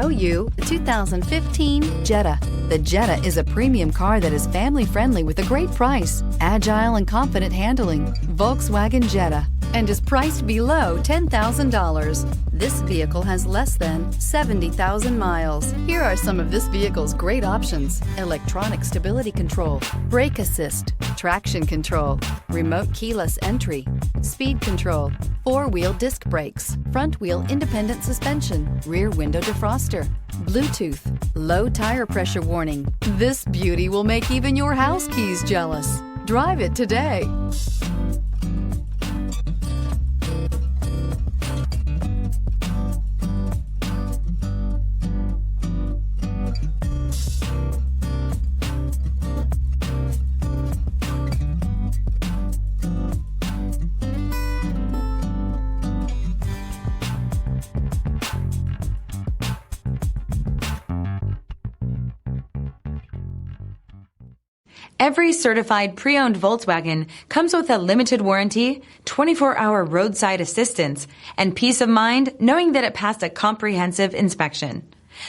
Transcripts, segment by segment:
Show you the 2015 Jetta. The Jetta is a premium car that is family-friendly with a great price, agile and confident handling. Volkswagen Jetta, and is priced below $10,000. This vehicle has less than 70,000 miles. Here are some of this vehicle's great options: electronic stability control, brake assist, traction control, remote keyless entry, speed control, four-wheel disc brakes, front-wheel independent suspension, rear window defroster, Bluetooth, low tire pressure warning. This beauty will make even your house keys jealous. Drive it today. Every certified pre-owned Volkswagen comes with a limited warranty, 24-hour roadside assistance, and peace of mind knowing that it passed a comprehensive inspection.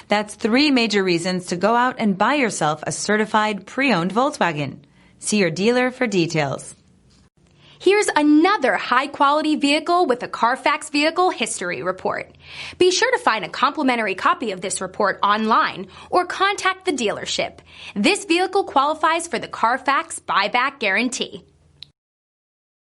That's 3 major reasons to go out and buy yourself a certified pre-owned Volkswagen. See your dealer for details. Here's another high-quality vehicle with a Carfax Vehicle History Report. Be sure to find a complimentary copy of this report online or contact the dealership. This vehicle qualifies for the Carfax Buyback Guarantee.